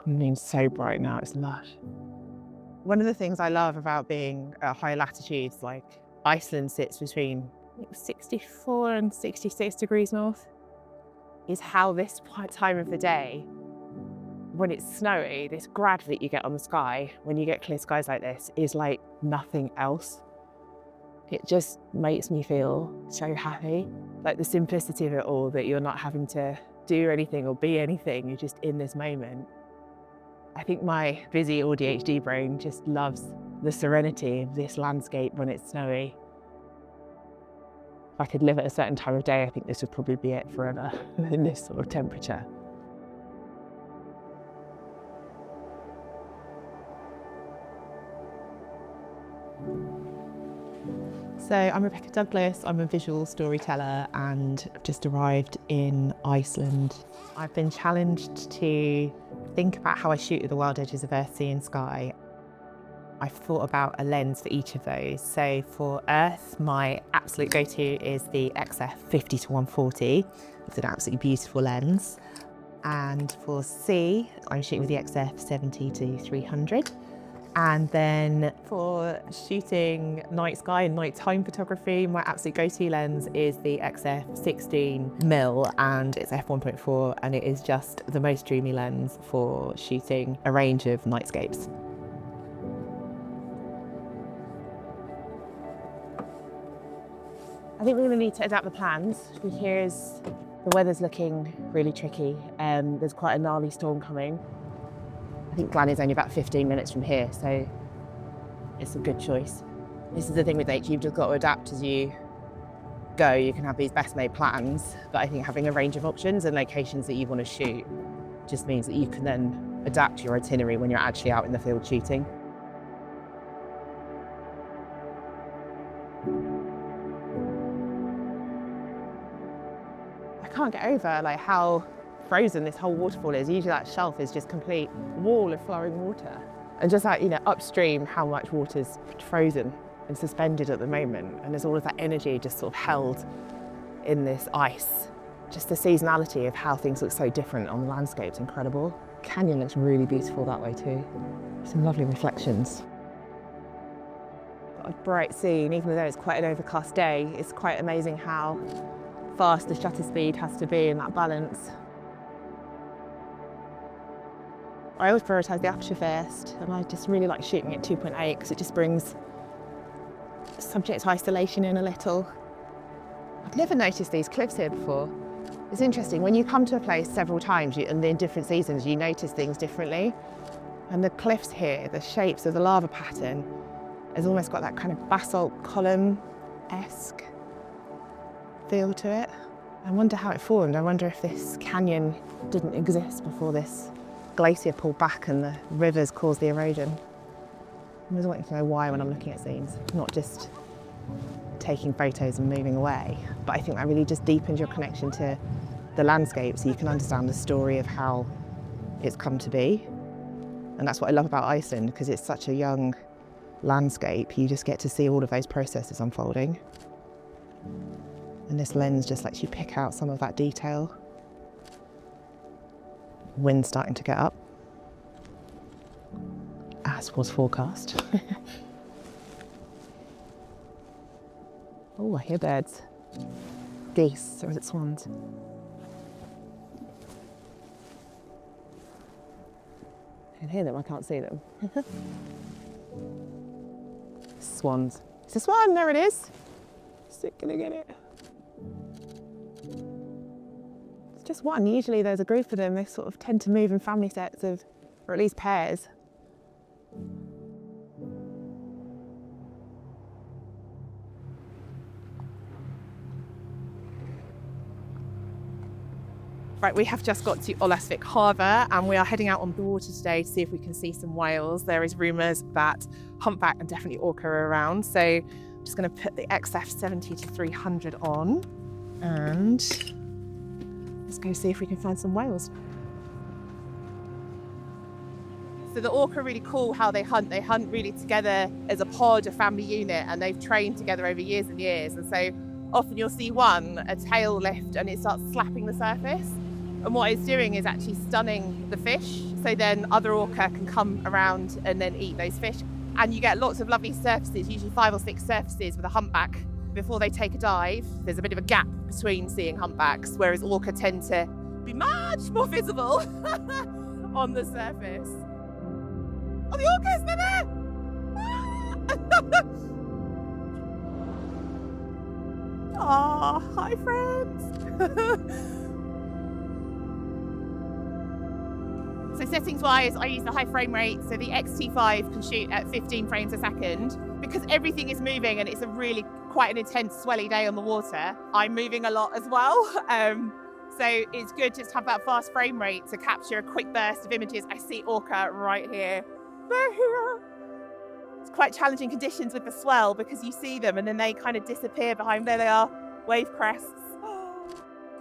The moon's so bright now, it's lush. One of the things I love about being at high latitudes, like Iceland sits between 64 and 66 degrees north, is how this time of the day, when it's snowy, this grad that you get on the sky, when you get clear skies like this, is like nothing else. It just makes me feel so happy. Like the simplicity of it all, that you're not having to do anything or be anything, you're just in this moment. I think my busy ADHD brain just loves the serenity of this landscape when it's snowy. If I could live at a certain time of day, I think this would probably be it forever in this sort of temperature. So I'm Rebecca Douglas, I'm a visual storyteller and I've just arrived in Iceland. I've been challenged to think about how I shoot at the wild edges of Earth, Sea and Sky. I've thought about a lens for each of those. So for Earth, my absolute go-to is the XF 50-140. It's an absolutely beautiful lens. And for Sea, I'm shooting with the XF 70-300. And then for shooting night sky and nighttime photography, my absolute go-to lens is the XF 16mm and it's f1.4, and it is just the most dreamy lens for shooting a range of nightscapes. I think we're going to need to adapt the plans because the weather's looking really tricky. There's quite a gnarly storm coming. I think Glan is only about 15 minutes from here, so it's a good choice. This is the thing with nature, you've just got to adapt as you go. You can have these best made plans, but I think having a range of options and locations that you want to shoot just means that you can then adapt your itinerary when you're actually out in the field shooting. I can't get over like how frozen this whole waterfall is. Usually that shelf is just complete wall of flowing water. And just like, you know, upstream, how much water's frozen and suspended at the moment. And there's all of that energy just sort of held in this ice. Just the seasonality of how things look so different on the landscape's incredible. Canyon looks really beautiful that way too. Some lovely reflections. Got a bright scene, even though it's quite an overcast day. It's quite amazing how fast the shutter speed has to be in that balance. I always prioritise the aperture first, and I just really like shooting at 2.8 because it just brings subject isolation in a little. I've never noticed these cliffs here before. It's interesting, when you come to a place several times and in different seasons, you notice things differently. And the cliffs here, the shapes of the lava pattern, has almost got that kind of basalt column-esque feel to it. I wonder how it formed. I wonder if this canyon didn't exist before this glacier pulled back and the rivers caused the erosion. I'm always wanting to know why when I'm looking at scenes, not just taking photos and moving away. But I think that really just deepens your connection to the landscape so you can understand the story of how it's come to be. And that's what I love about Iceland, because it's such a young landscape. You just get to see all of those processes unfolding. And this lens just lets you pick out some of that detail. Wind's starting to get up, as was forecast. Oh, I hear birds. Geese, or is it swans? I can hear them, I can't see them. Swans. It's a swan, there it is. Still gonna get it. Just one. Usually there's a group of them. They sort of tend to move in family sets of, or at least pairs. Right, we have just got to Olasvik Harbour and we are heading out on the water today to see if we can see some whales. There is rumours that humpback and definitely orca are around. So I'm just going to put the XF 70-300 on and let's go see if we can find some whales. So the orca are really cool how they hunt. They hunt really together as a pod, a family unit, and they've trained together over years and years. And so often you'll see one, a tail lift, and it starts slapping the surface. And what it's doing is actually stunning the fish, so then other orca can come around and then eat those fish. And you get lots of lovely surfaces, usually 5 or 6 surfaces with a humpback before they take a dive. There's a bit of a gap between seeing humpbacks, whereas orca tend to be much more visible on the surface. Oh, the orcas, they're there! Oh, hi friends! So settings wise, I use the high frame rate, so the X-T5 can shoot at 15 frames a second. Because everything is moving and it's a really quite an intense swelly day on the water, I'm moving a lot as well. So it's good just to have that fast frame rate to capture a quick burst of images. I see orca right here. They're here. It's quite challenging conditions with the swell because you see them and then they kind of disappear behind. There they are, wave crests.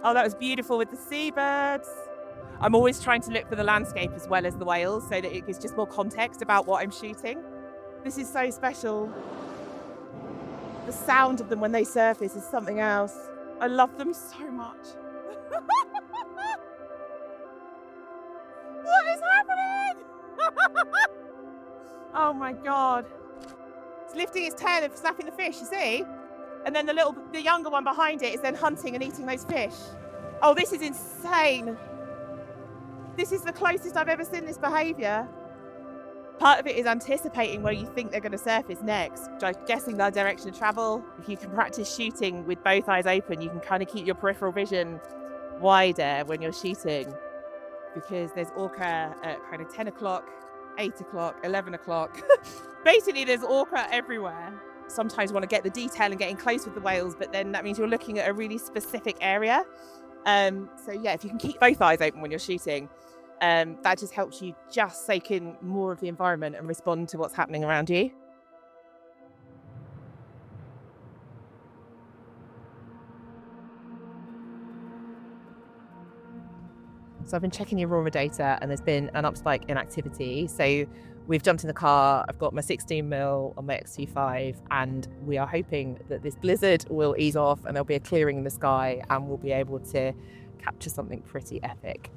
Oh, that was beautiful with the seabirds. I'm always trying to look for the landscape as well as the whales so that it gives just more context about what I'm shooting. This is so special. The sound of them when they surface is something else. I love them so much. What is happening? Oh my God. It's lifting its tail and snapping the fish, you see? And then the younger one behind it is then hunting and eating those fish. Oh, this is insane. This is the closest I've ever seen this behaviour. Part of it is anticipating where you think they're going to surface next, guessing their direction of travel. If you can practice shooting with both eyes open, you can kind of keep your peripheral vision wider when you're shooting, because there's orca at kind of 10 o'clock, 8 o'clock, 11 o'clock. Basically, there's orca everywhere. Sometimes you want to get the detail and getting close with the whales, but then that means you're looking at a really specific area. So yeah, if you can keep both eyes open when you're shooting, that just helps you just soak in more of the environment and respond to what's happening around you. So I've been checking the aurora data and there's been an upspike in activity. So we've jumped in the car, I've got my 16mm on my X-T5 and we are hoping that this blizzard will ease off and there'll be a clearing in the sky and we'll be able to capture something pretty epic.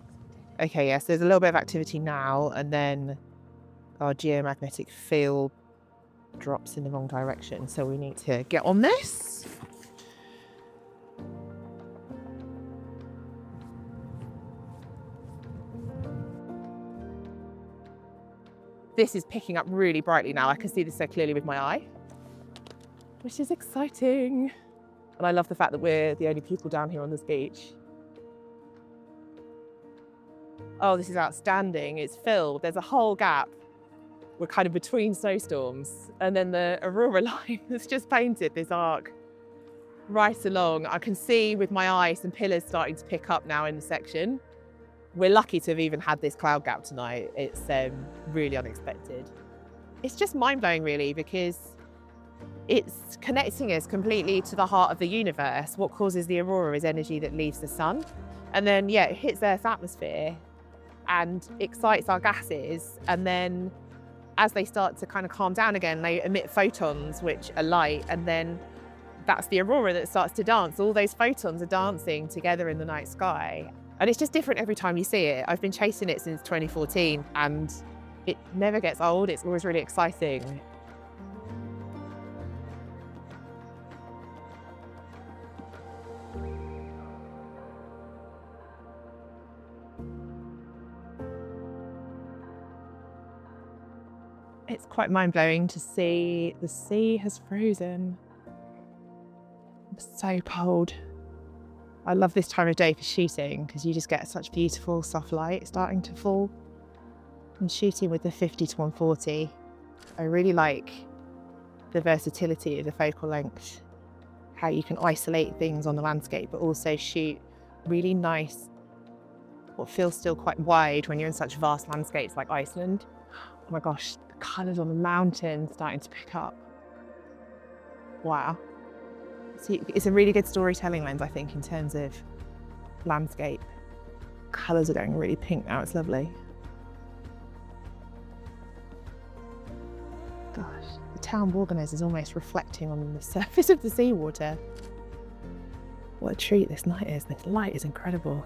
Okay, yes, there's a little bit of activity now and then our geomagnetic field drops in the wrong direction. So we need to get on this. This is picking up really brightly now. I can see this so clearly with my eye, which is exciting. And I love the fact that we're the only people down here on this beach. Oh, this is outstanding. It's filled. There's a whole gap. We're kind of between snowstorms. And then the aurora line has just painted this arc right along. I can see with my eye some pillars starting to pick up now in the section. We're lucky to have even had this cloud gap tonight. It's really unexpected. It's just mind-blowing really, because it's connecting us completely to the heart of the universe. What causes the aurora is energy that leaves the sun. And then, yeah, it hits Earth's atmosphere and excites our gases. And then as they start to kind of calm down again, they emit photons, which are light. And then that's the aurora that starts to dance. All those photons are dancing together in the night sky. And it's just different every time you see it. I've been chasing it since 2014 and it never gets old. It's always really exciting. It's quite mind-blowing to see the sea has frozen. It's so cold. I love this time of day for shooting because you just get such beautiful soft light starting to fall. I'm shooting with the 50 to 140. I really like the versatility of the focal length, how you can isolate things on the landscape but also shoot really nice, what feels still quite wide when you're in such vast landscapes like Iceland. Oh my gosh, the colours on the mountains starting to pick up. Wow. So it's a really good storytelling lens, I think, in terms of landscape. Colours are going really pink now, it's lovely. Gosh, the town Borgarnes is almost reflecting on the surface of the seawater. What a treat this night is. This light is incredible.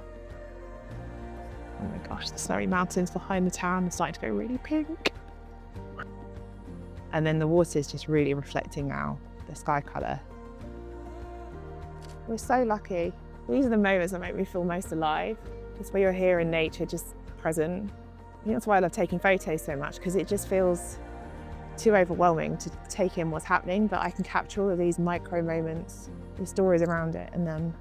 Oh my gosh, the snowy mountains behind the town are starting to go really pink. And then the water is just really reflecting now the sky colour. We're so lucky. These are the moments that make me feel most alive. Just where you're here in nature, just present. I think that's why I love taking photos so much, because it just feels too overwhelming to take in what's happening, but I can capture all of these micro moments, the stories around it, and then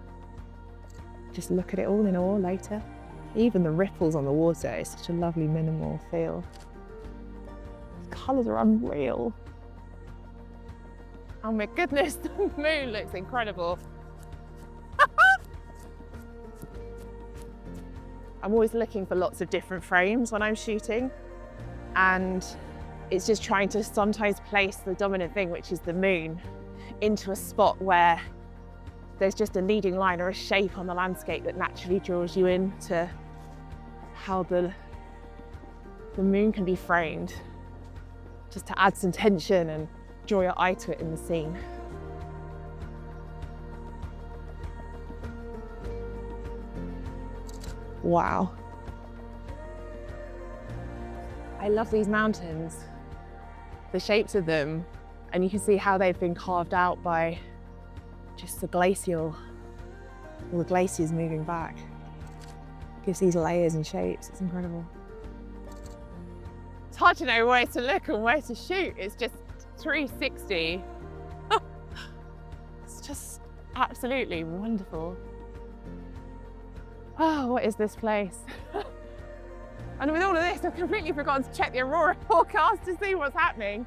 just look at it all in awe later. Even the ripples on the water is such a lovely minimal feel. The colours are unreal. Oh my goodness, the moon looks incredible. I'm always looking for lots of different frames when I'm shooting, and it's just trying to sometimes place the dominant thing, which is the moon, into a spot where there's just a leading line or a shape on the landscape that naturally draws you in to how the moon can be framed, just to add some tension and draw your eye to it in the scene. Wow. I love these mountains, the shapes of them, and you can see how they've been carved out by just the glacial, all the glaciers moving back. It gives these layers and shapes, it's incredible. It's hard to know where to look and where to shoot. It's just 360. It's just absolutely wonderful. Oh, what is this place? And with all of this, I've completely forgotten to check the aurora forecast to see what's happening.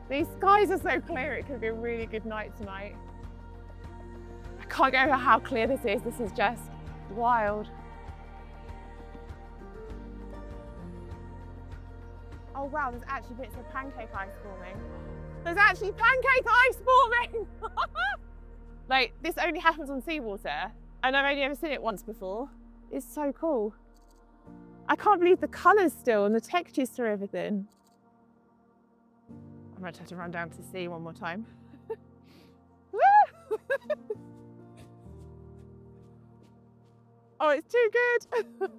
These skies are so clear, it could be a really good night tonight. I can't go over how clear this is. This is just wild. Oh wow, there's actually bits of pancake ice forming. There's actually pancake ice forming! Like, this only happens on seawater, and I've only ever seen it once before. It's so cool. I can't believe the colours still and the textures through everything. I might have to run down to sea one more time. Oh, it's too good.